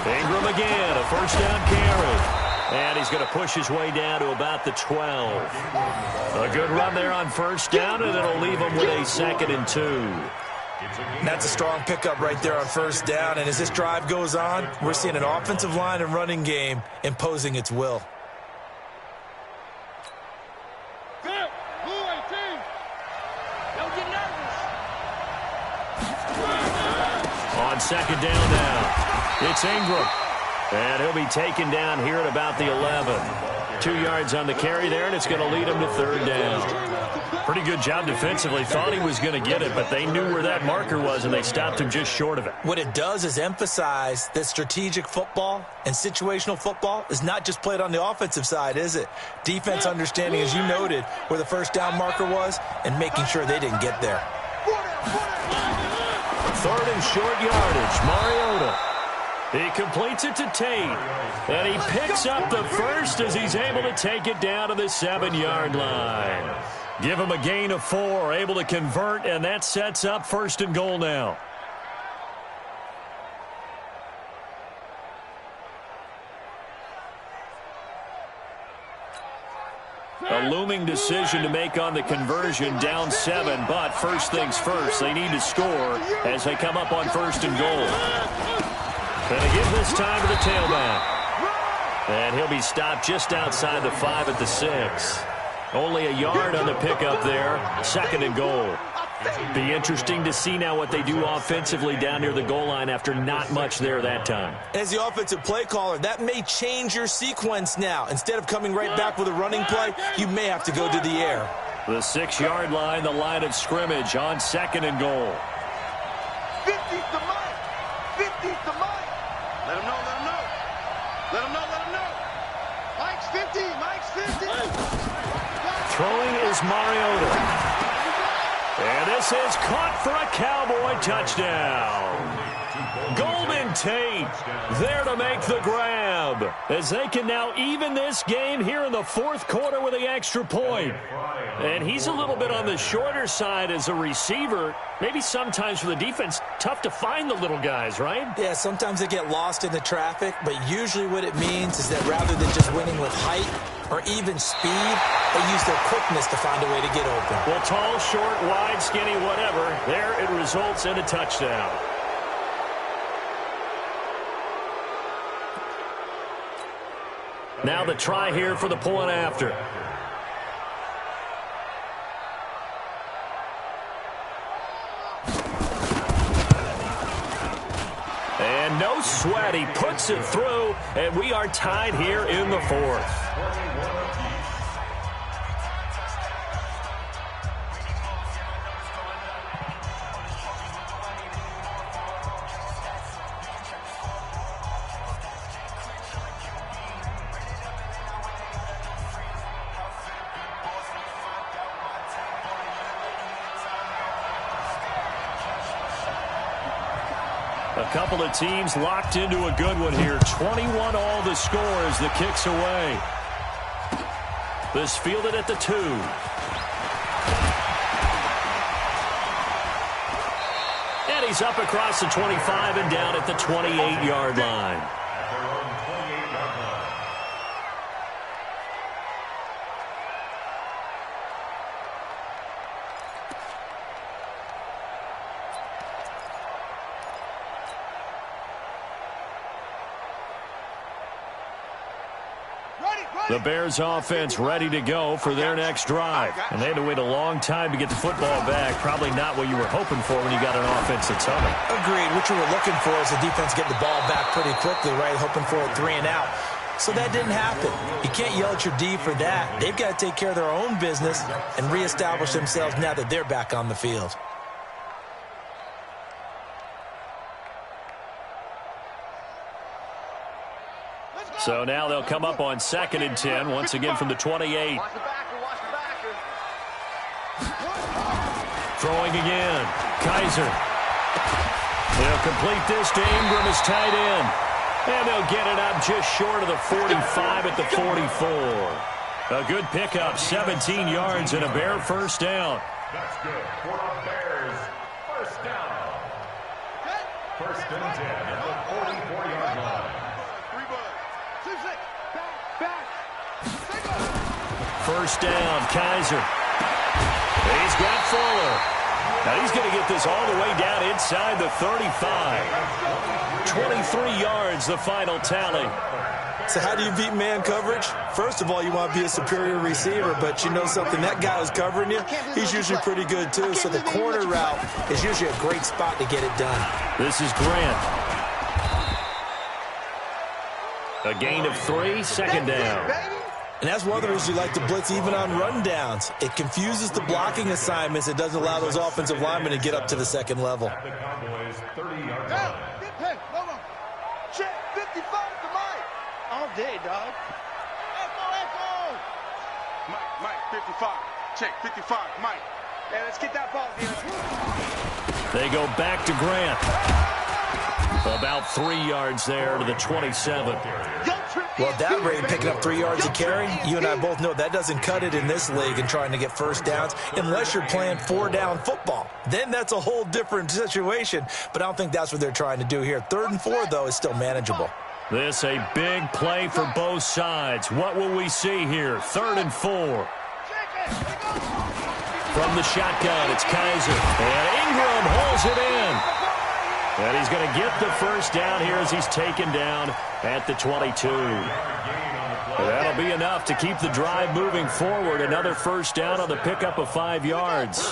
Ingram again, a 1st down carry. And he's going to push his way down to about the 12. A good run there on 1st down, and it'll leave him with a 2nd and 2. That's a strong pickup right there on 1st down, and as this drive goes on, we're seeing an offensive line and running game imposing its will. On 2nd down now, it's Ingram. And he'll be taken down here at about the 11. 2 yards on the carry there, and it's going to lead him to 3rd down. Pretty good job defensively. Thought he was going to get it, but they knew where that marker was, and they stopped him just short of it. What it does is emphasize that strategic football and situational football is not just played on the offensive side, is it? Defense understanding, as you noted, where the 1st down marker was and making sure they didn't get there. 3rd and short yardage. Mariota. He completes it to Tate, and he picks up the 1st as he's able to take it down to the 7-yard line. Give him a gain of 4, able to convert, and that sets up 1st and goal now. A looming decision to make on the conversion, down 7, but first things first, they need to score as they come up on 1st and goal. And they give this time to the tailback. And he'll be stopped just outside the 5 at the 6. Only a yard on the pickup there, 2nd and goal. Be interesting to see now what they do offensively down near the goal line after not much there that time. As the offensive play caller, that may change your sequence now. Instead of coming right back with a running play, you may have to go to the air. The 6-yard line, the line of scrimmage on 2nd and goal. 50's the Mike. 50's the Mike. Let him know, let him know. Let him know, let him know. Mike's 50, Mike's 50. Throwing is Mariota. And this is caught for a Cowboy touchdown. Golden Tate there to make the grab as they can now even this game here in the 4th quarter with the extra point. And he's a little bit on the shorter side as a receiver. Maybe sometimes for the defense, tough to find the little guys, right? Yeah, sometimes they get lost in the traffic, but usually what it means is that rather than just winning with height or even speed, they use their quickness to find a way to get open. Well, tall, short, wide, skinny, whatever, there it results in a touchdown. Now the try here for the point after. And no sweat, he puts it through, and we are tied here in the 4th. A couple of teams locked into a good one here. 21 all the score as the kick's away. This fielded at the 2. And he's up across the 25 and down at the 28-yard line. The Bears offense ready to go for their next drive. And they had to wait a long time to get the football back. Probably not what you were hoping for when you got an offense that's humming. Agreed. What you were looking for is the defense getting the ball back pretty quickly, right? Hoping for a 3 and out. So that didn't happen. You can't yell at your D for that. They've got to take care of their own business and reestablish themselves now that they're back on the field. So now they'll come up on 2nd and 10, once again from the 28. Throwing again. Kaiser. They'll complete this to Ingram as tight end. And they'll get it up just short of the 45 at the 44. A good pickup, 17 yards and a Bear first down. That's good for the Bears. First down. 1st and 10 at the 44-yard line. First down, Kaiser. He's got Fuller. Now he's going to get this all the way down inside the 35. 23 yards, the final tally. So how do you beat man coverage? First of all, you want to be a superior receiver, but you know something, that guy who's covering you, he's usually pretty good too. So the corner route is usually a great spot to get it done. This is Grant. A gain of 3, 2nd down. And that's one of the reasons you like to blitz even on rundowns. It confuses the blocking assignments. It doesn't allow those offensive linemen to get up to the 2nd level. The Cowboys 30-yard line. Hey, hold on. Check 55 to Mike. All day, dog. Echo. Mike, 55. Check 55, Mike. Hey, let's get that ball, dude. They go back to Grant. About 3 yards there to the 27. Yo, trip. Well, at that rate, picking up 3 yards a carry, you and I both know that doesn't cut it in this league and trying to get first downs unless you're playing 4-down football. Then that's a whole different situation, but I don't think that's what they're trying to do here. 3rd and 4, though, is still manageable. This a big play for both sides. What will we see here? 3rd and 4. From the shotgun, it's Kaiser. And Ingram holds it in. And he's going to get the first down here as he's taken down at the 22. That'll be enough to keep the drive moving forward. Another first down on the pickup of 5 yards.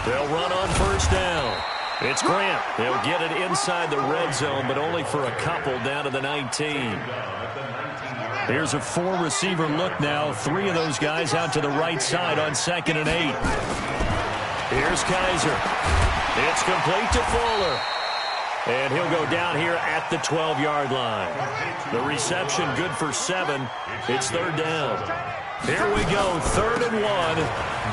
They'll run on first down. It's Grant. They'll get it inside the red zone, but only for a couple down to the 19. Here's a 4-receiver look now. 3 of those guys out to the right side on 2nd and 8. Here's Kaiser. It's complete to Fuller. And he'll go down here at the 12-yard line. The reception good for 7. It's 3rd down. Here we go, 3rd and 1.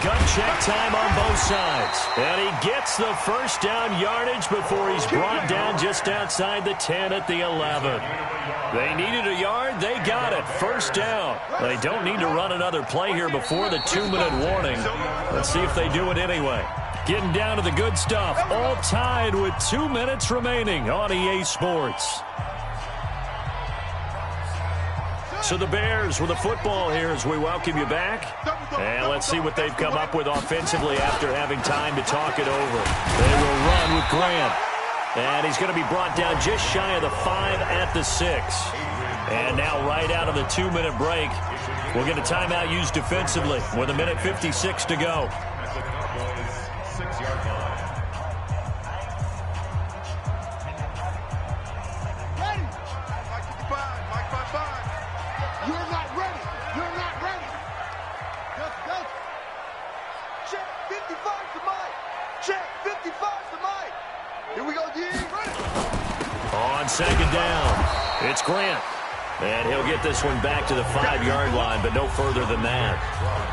Gun check time on both sides. And he gets the first down yardage before he's brought down just outside the 10 at the 11. They needed a yard. They got it. First down. They don't need to run another play here before the 2-minute warning. Let's see if they do it anyway. Getting down to the good stuff. All tied with 2 minutes remaining on EA Sports. So the Bears with the football here as we welcome you back. And let's see what they've come up with offensively after having time to talk it over. They will run with Grant. And he's going to be brought down just shy of the 5 at the 6. And now right out of the 2-minute break, we'll get a timeout used defensively with 1:56 to go. On 2nd down, it's Grant. And he'll get this one back to the 5-yard line, but no further than that.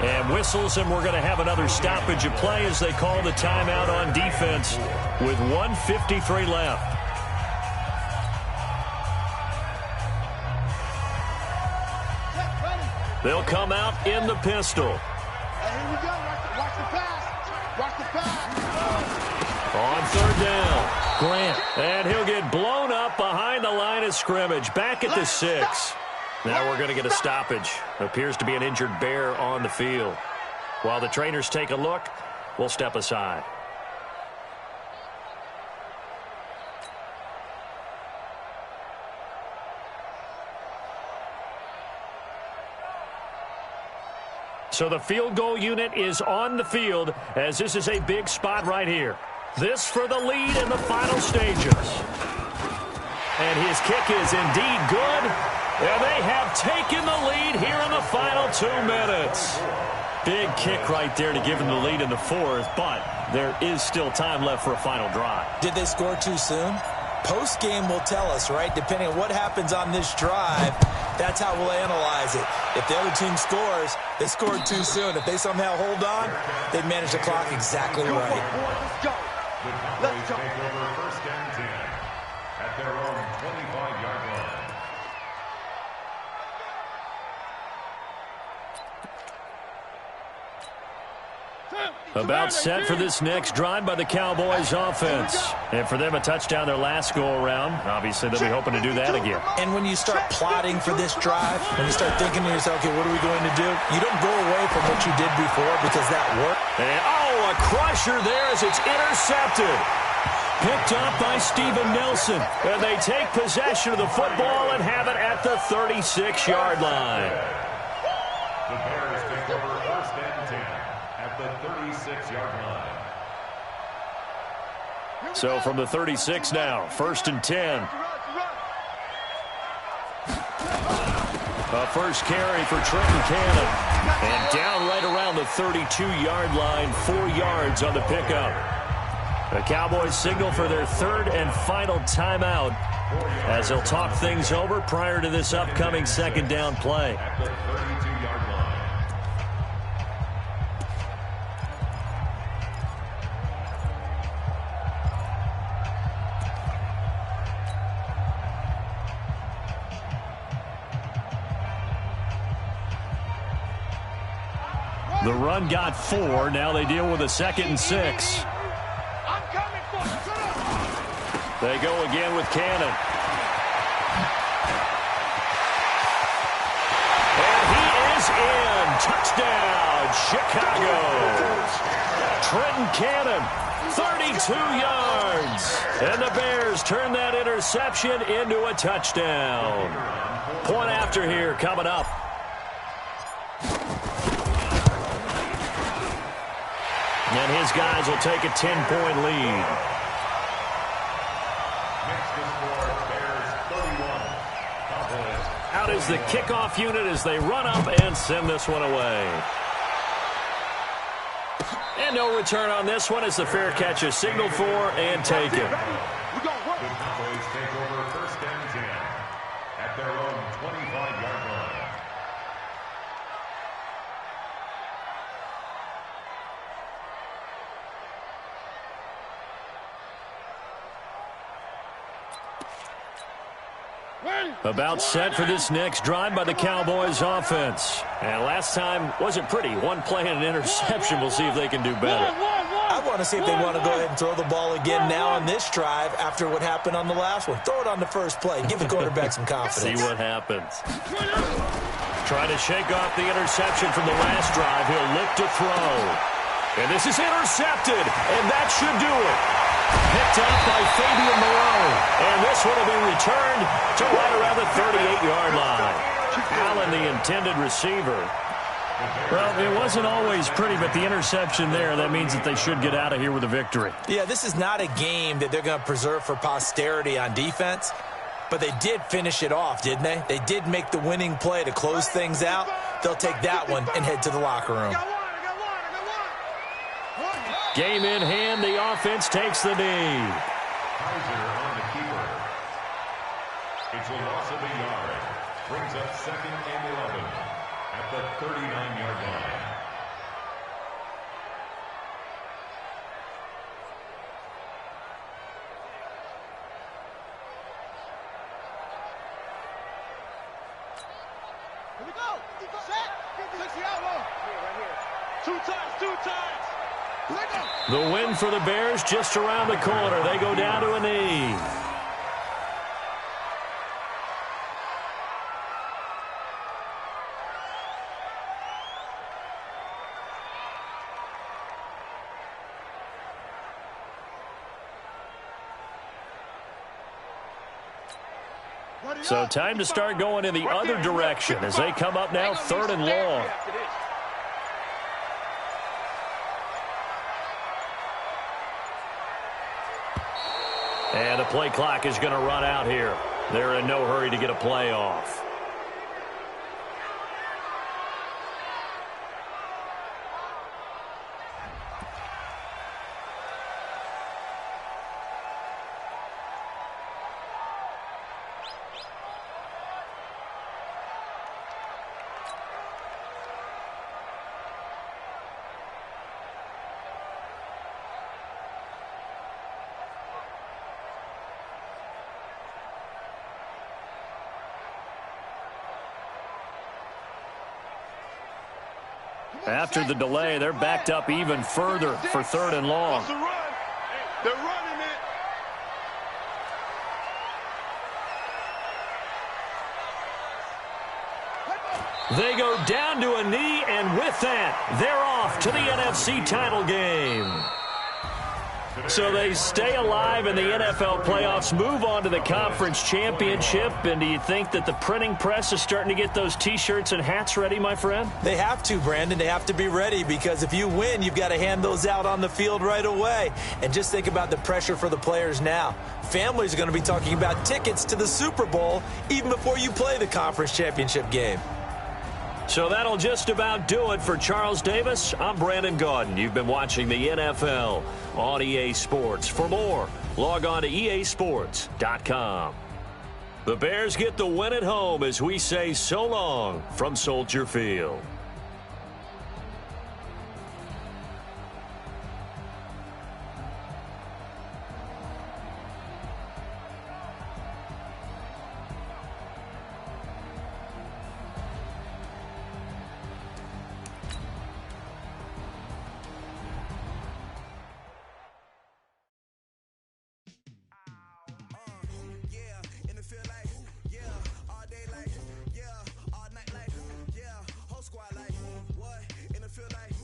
And whistles, and we're going to have another stoppage of play as they call the timeout on defense with 1:53 left. They'll come out in the pistol. Here we go. Watch the pass. Watch the pass. On 3rd down, Grant. And he'll get blown up behind the line of scrimmage. Back at the 6. Now we're going to get a stoppage. Appears to be an injured Bear on the field. While the trainers take a look, we'll step aside. So the field goal unit is on the field as this is a big spot right here. This for the lead in the final stages. And his kick is indeed good. And they have taken the lead here in the final 2 minutes. Big kick right there to give them the lead in the 4th, but there is still time left for a final drive. Did they score too soon? Post-game will tell us, right? Depending on what happens on this drive, that's how we'll analyze it. If the other team scores, they scored too soon. If they somehow hold on, they manage the clock exactly right. Let's go. Let's go. Take over 1st and 10 at their own 25-yard line. About set for this next drive by the Cowboys offense. And for them, a touchdown their last go-around. Obviously, they'll be hoping to do that again. And when you start plotting for this drive, when you start thinking to yourself, okay, what are we going to do? You don't go away from what you did before because that worked. And, a crusher there as it's intercepted. Picked up by Steven Nelson. And they take possession of the football and have it at the 36-yard line. The Bears take over 1st and 10 at the 36-yard line. So from the 36 now, 1st and 10. A first carry for Trenton Cannon. And down right around the 32-yard line, 4 yards on the pickup. The Cowboys signal for their 3rd and final timeout as they'll talk things over prior to this upcoming 2nd down play. At the 32-yard line. The run got 4. Now they deal with a 2nd and 6. I'm coming for you. They go again with Cannon. And he is in. Touchdown, Chicago. Trenton Cannon, 32 yards. And the Bears turn that interception into a touchdown. Point after here coming up. And his guys will take a 10-point lead. Next to score, Bears 31. Cowboys. Out is the kickoff unit as they run up and send this one away. And no return on this one as the fair catch is signaled for and taken. The Cowboys take over 1st and 10 at their own 25-yard line. About set for this next drive by the Cowboys offense. And last time wasn't pretty. One play and an interception. We'll see if they can do better. I want to see if they want to go ahead and throw the ball again now on this drive after what happened on the last one. Throw it on the first play. Give the quarterback some confidence. See what happens. Trying to shake off the interception from the last drive. He'll look to throw. And this is intercepted. And that should do it. Picked up by Fabian Moreau. And this one will be returned to right around the 38-yard line. Allen, the intended receiver. Well, it wasn't always pretty, but the interception there, that means that they should get out of here with a victory. Yeah, this is not a game that they're going to preserve for posterity on defense, but they did finish it off, didn't they? They did make the winning play to close things out. They'll take that one and head to the locker room. Game in hand, the offense takes the knee. Kaiser on the keeper. It's a loss of a yard. Brings up 2nd and 11 at the 39-yard line. Here we go. Set. 60 out low. Right here. 2 times. The win for the Bears just around the corner. They go down to a knee. So time to start going in the other direction as they come up now 3rd and long. And the play clock is going to run out here. They're in no hurry to get a play off. After the delay, they're backed up even further for 3rd and long. They're running it. They go down to a knee, and with that, they're off to the NFC title game. So they stay alive in the NFL playoffs, move on to the conference championship. And do you think that the printing press is starting to get those T-shirts and hats ready, my friend? They have to, Brandon. They have to be ready because if you win, you've got to hand those out on the field right away. And just think about the pressure for the players now. Families are going to be talking about tickets to the Super Bowl even before you play the conference championship game. So that'll just about do it for Charles Davis. I'm Brandon Gaudin. You've been watching the NFL on EA Sports. For more, log on to easports.com. The Bears get the win at home as we say so long from Soldier Field. feel like